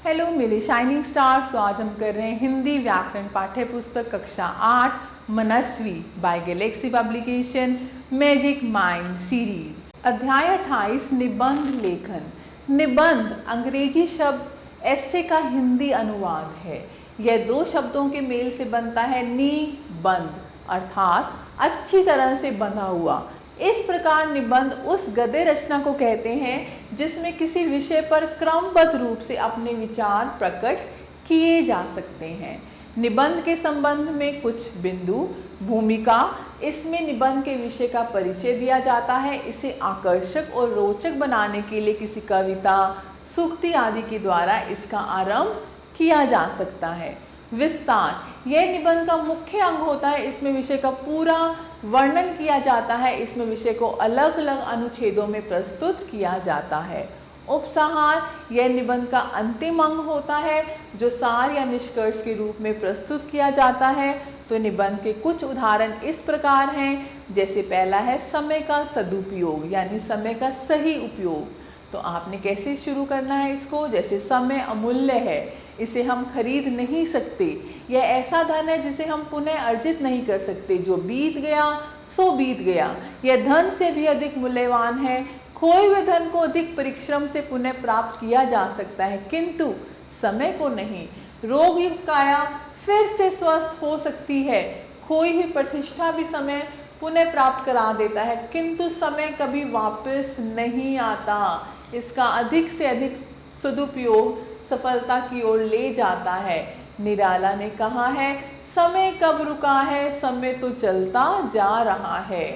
Hello मेरे shining stars. तो आज हम कर रहे हैं हिंदी व्याकरण पाठ्य पुस्तक कक्षा 8 Manasvi by Galaxy Publication Magic Mind Series. अध्याय 28 निबंध लेखन। निबंध अंग्रेजी शब्द ऐसे का हिंदी अनुवाद है। यह दो शब्दों के मेल से बनता है निबंध अर्थात अच्छी तरह से बंधा हुआ। इस प्रकार निबंध उस गद्य रचना को कहते हैं जिसमें किसी विषय पर क्रमबद्ध रूप से अपने विचार प्रकट किए जा सकते हैं। निबंध के संबंध में कुछ बिंदु। भूमिका, इसमें निबंध के विषय का परिचय दिया जाता है। इसे आकर्षक और रोचक बनाने के लिए किसी कविता, सूक्ति आदि के द्वारा इसका आरंभ किया जा सकता है। विस्तार, यह निबंध का मुख्य अंग होता है। इसमें विषय का पूरा वर्णन किया जाता है। इसमें विषय को अलग अलग अनुच्छेदों में प्रस्तुत किया जाता है। उपसंहार, यह निबंध का अंतिम अंग होता है जो सार या निष्कर्ष के रूप में प्रस्तुत किया जाता है। तो निबंध के कुछ उदाहरण इस प्रकार हैं, जैसे पहला है समय का सदुपयोग यानी समय का सही उपयोग। तो आपने कैसे शुरू करना है इसको, जैसे समय अमूल्य है, इसे हम खरीद नहीं सकते। यह ऐसा धन है जिसे हम पुनः अर्जित नहीं कर सकते। जो बीत गया सो बीत गया। यह धन से भी अधिक मूल्यवान है। खोए हुए धन को अधिक परिश्रम से पुनः प्राप्त किया जा सकता है किंतु समय को नहीं। रोग युक्त काया फिर से स्वस्थ हो सकती है। खोई हुई प्रतिष्ठा भी समय पुनः प्राप्त करा देता है किंतु समय कभी वापस नहीं आता। इसका अधिक से अधिक सदुपयोग सफलता की ओर ले जाता है। निराला ने कहा है, समय कब रुका है, समय तो चलता जा रहा है।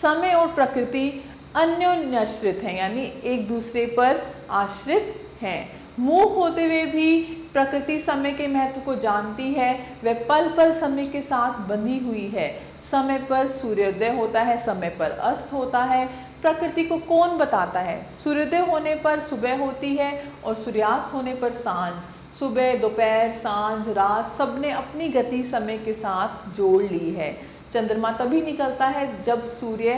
समय और प्रकृति अन्योन्याश्रित हैं यानी एक दूसरे पर आश्रित हैं। मूक होते हुए भी प्रकृति समय के महत्व को जानती है। वह पल पल समय के साथ बंधी हुई है। समय पर सूर्योदय होता है, समय पर अस्त होता है। प्रकृति को कौन बताता है? सूर्योदय होने पर सुबह होती है और सूर्यास्त होने पर सांझ। सुबह, दोपहर, सांझ, रात सबने अपनी गति समय के साथ जोड़ ली है। चंद्रमा तभी निकलता है जब सूर्य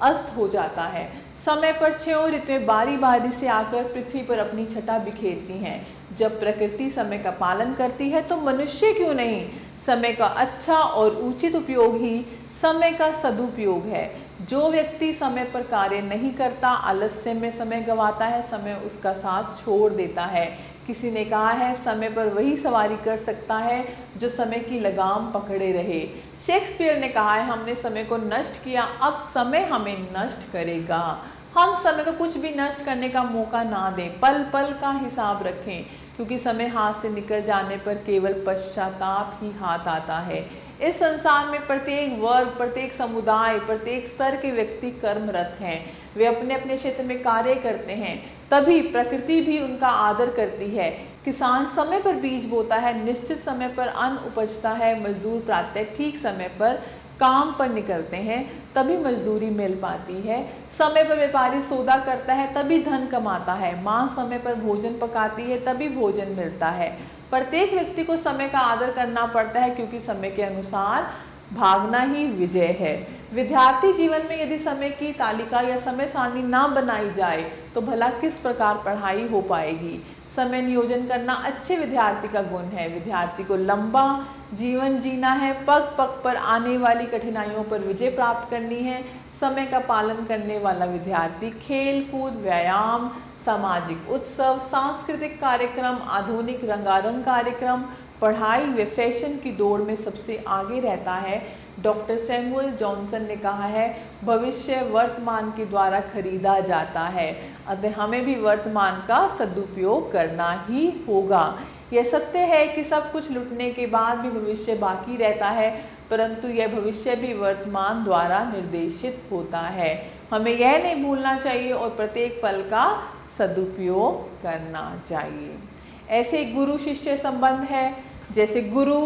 अस्त हो जाता है। समय पर छह ऋतुएं बारी बारी से आकर पृथ्वी पर अपनी छटा बिखेरती हैं। जब प्रकृति समय का पालन करती है तो मनुष्य क्यों नहीं? समय का अच्छा और उचित उपयोग ही समय का सदुपयोग है। जो व्यक्ति समय पर कार्य नहीं करता, आलस्य में समय गंवाता है, समय उसका साथ छोड़ देता है। किसी ने कहा है, समय पर वही सवारी कर सकता है जो समय की लगाम पकड़े रहे। शेक्सपियर ने कहा है, हमने समय को नष्ट किया, अब समय हमें नष्ट करेगा। हम समय को कुछ भी नष्ट करने का मौका ना दें, पल पल का हिसाब रखें, क्योंकि समय हाथ से निकल जाने पर केवल पश्चाताप ही हाथ आता है। इस संसार में प्रत्येक वर्ग, प्रत्येक समुदाय, प्रत्येक स्तर के व्यक्ति कर्मरत हैं। वे अपने अपने क्षेत्र में कार्य करते हैं, तभी प्रकृति भी उनका आदर करती है। किसान समय पर बीज बोता है, निश्चित समय पर अन्न उपजता है। मजदूर प्रातः ठीक समय पर काम पर निकलते हैं, तभी मजदूरी मिल पाती है। समय पर व्यापारी सौदा करता है, तभी धन कमाता है। माँ समय पर भोजन पकाती है, तभी भोजन मिलता है। प्रत्येक व्यक्ति को समय का आदर करना पड़ता है, क्योंकि समय के अनुसार भागना ही विजय है। विद्यार्थी जीवन में यदि समय की तालिका या समय सारणी ना बनाई जाए तो भला किस प्रकार पढ़ाई हो पाएगी। समय नियोजन करना अच्छे विद्यार्थी का गुण है। विद्यार्थी को लंबा जीवन जीना है, पग पग पर आने वाली कठिनाइयों पर विजय प्राप्त करनी है। समय का पालन करने वाला विद्यार्थी खेल कूद, व्यायाम, सामाजिक उत्सव, सांस्कृतिक कार्यक्रम, आधुनिक रंगारंग कार्यक्रम, पढ़ाई व फैशन की दौड़ में सबसे आगे रहता है। डॉक्टर सैमुअल जॉनसन ने कहा है, भविष्य वर्तमान के द्वारा खरीदा जाता है, अतः हमें भी वर्तमान का सदुपयोग करना ही होगा। यह सत्य है कि सब कुछ लुटने के बाद भी भविष्य बाकी रहता है, परंतु यह भविष्य भी वर्तमान द्वारा निर्देशित होता है। हमें यह नहीं भूलना चाहिए और प्रत्येक पल का सदुपयोग करना चाहिए। ऐसे गुरु शिष्य संबंध है, जैसे गुरु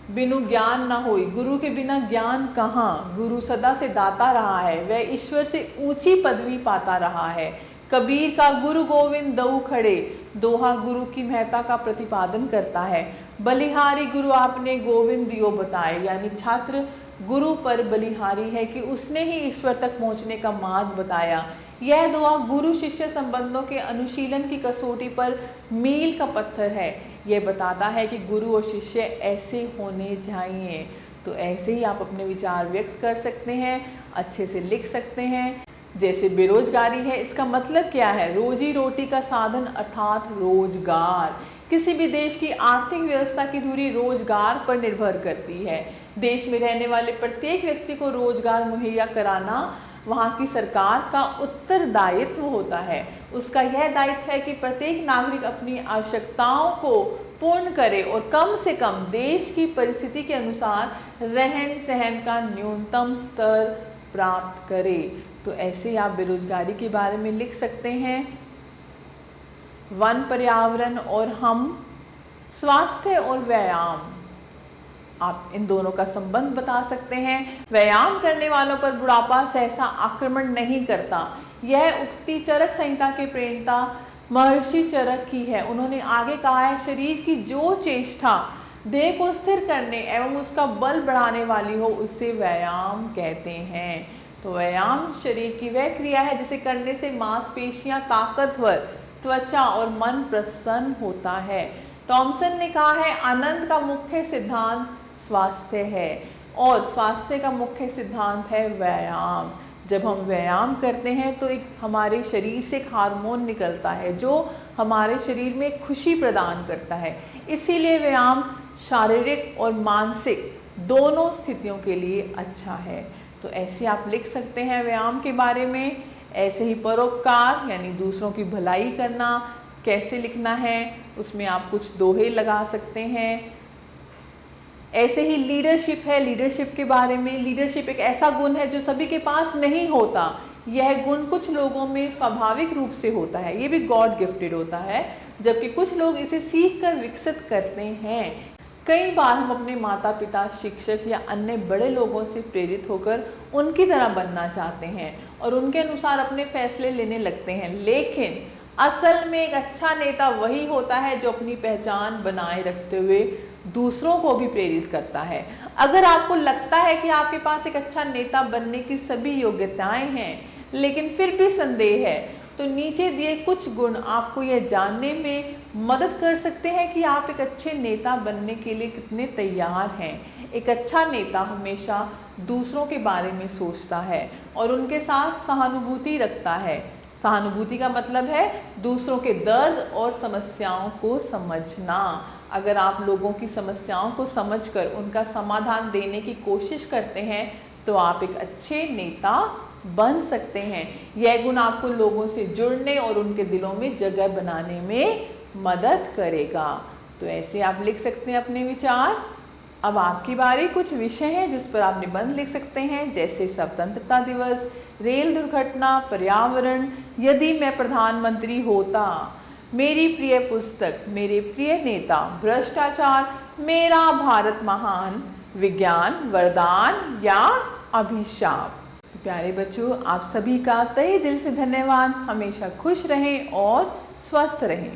बिनु ज्ञान न होई। गुरु के बिना ज्ञान कहाँ? गुरु सदा से दाता रहा है, वह ईश्वर से ऊंची पदवी पाता रहा है। कबीर का गुरु गोविंद दऊ खड़े दोहा गुरु की महत्ता का प्रतिपादन करता है। बलिहारी गुरु आपने गोविंद दियो बताए, यानी छात्र गुरु पर बलिहारी है कि उसने ही ईश्वर तक पहुंचने का मार्ग बताया। यह दुआ गुरु शिष्य संबंधों के अनुशीलन की कसौटी पर मील का पत्थर है। यह बताता है कि गुरु और शिष्य ऐसे होने चाहिए। तो ऐसे ही आप अपने विचार व्यक्त कर सकते हैं, अच्छे से लिख सकते हैं। जैसे बेरोजगारी है, इसका मतलब क्या है? रोजी रोटी का साधन अर्थात रोजगार। किसी भी देश की आर्थिक व्यवस्था की धुरी रोजगार पर निर्भर करती है। देश में रहने वाले प्रत्येक व्यक्ति को रोजगार मुहैया कराना वहाँ की सरकार का उत्तरदायित्व होता है। उसका यह दायित्व है कि प्रत्येक नागरिक अपनी आवश्यकताओं को पूर्ण करे और कम से कम देश की परिस्थिति के अनुसार रहन सहन का न्यूनतम स्तर प्राप्त करे। तो ऐसे ही आप बेरोजगारी के बारे में लिख सकते हैं। वन, पर्यावरण और हम, स्वास्थ्य और व्यायाम, आप इन दोनों का संबंध बता सकते हैं। व्यायाम करने वालों पर बुढ़ापा सहसा आक्रमण नहीं करता। यह उक्ति चरक संहिता के प्रणेता महर्षि चरक की है। उन्होंने आगे कहा है, शरीर की जो चेष्टा देह को स्थिर करने एवं उसका बल बढ़ाने वाली हो उसे व्यायाम कहते हैं। तो व्यायाम शरीर की वह क्रिया है जिसे करने से मांसपेशियां ताकतवर, त्वचा और मन प्रसन्न होता है। टॉमसन ने कहा है, आनंद का मुख्य सिद्धांत स्वास्थ्य है और स्वास्थ्य का मुख्य सिद्धांत है व्यायाम। जब हम व्यायाम करते हैं तो एक हमारे शरीर से एक हार्मोन निकलता है जो हमारे शरीर में खुशी प्रदान करता है। इसीलिए व्यायाम शारीरिक और मानसिक दोनों स्थितियों के लिए अच्छा है। तो ऐसे आप लिख सकते हैं व्यायाम के बारे में। ऐसे ही परोपकार यानी दूसरों की भलाई करना कैसे लिखना है, उसमें आप कुछ दोहे लगा सकते हैं। ऐसे ही लीडरशिप है, लीडरशिप के बारे में। लीडरशिप एक ऐसा गुण है जो सभी के पास नहीं होता। यह गुण कुछ लोगों में स्वाभाविक रूप से होता है, ये भी गॉड गिफ्टेड होता है, जबकि कुछ लोग इसे सीख कर विकसित करते हैं। कई बार हम अपने माता पिता, शिक्षक या अन्य बड़े लोगों से प्रेरित होकर उनकी तरह बनना चाहते हैं और उनके अनुसार अपने फैसले लेने लगते हैं। लेकिन असल में एक अच्छा नेता वही होता है जो अपनी पहचान बनाए रखते हुए दूसरों को भी प्रेरित करता है। अगर आपको लगता है कि आपके पास एक अच्छा नेता बनने की सभी योग्यताएं हैं लेकिन फिर भी संदेह है, तो नीचे दिए कुछ गुण आपको यह जानने में मदद कर सकते हैं कि आप एक अच्छे नेता बनने के लिए कितने तैयार हैं। एक अच्छा नेता हमेशा दूसरों के बारे में सोचता है और उनके साथ सहानुभूति रखता है। सहानुभूति का मतलब है दूसरों के दर्द और समस्याओं को समझना। अगर आप लोगों की समस्याओं को समझकर उनका समाधान देने की कोशिश करते हैं तो आप एक अच्छे नेता बन सकते हैं। यह गुण आपको लोगों से जुड़ने और उनके दिलों में जगह बनाने में मदद करेगा। तो ऐसे आप लिख सकते हैं अपने विचार। अब आपकी बारी। कुछ विषय हैं जिस पर आप निबंध लिख सकते हैं, जैसे स्वतंत्रता दिवस, रेल दुर्घटना, पर्यावरण, यदि मैं प्रधानमंत्री होता, मेरी प्रिय पुस्तक, मेरे प्रिय नेता, भ्रष्टाचार, मेरा भारत महान, विज्ञान, वरदान या अभिशाप। प्यारे बच्चों, आप सभी का तहे दिल से धन्यवाद। हमेशा खुश रहें और स्वस्थ रहें।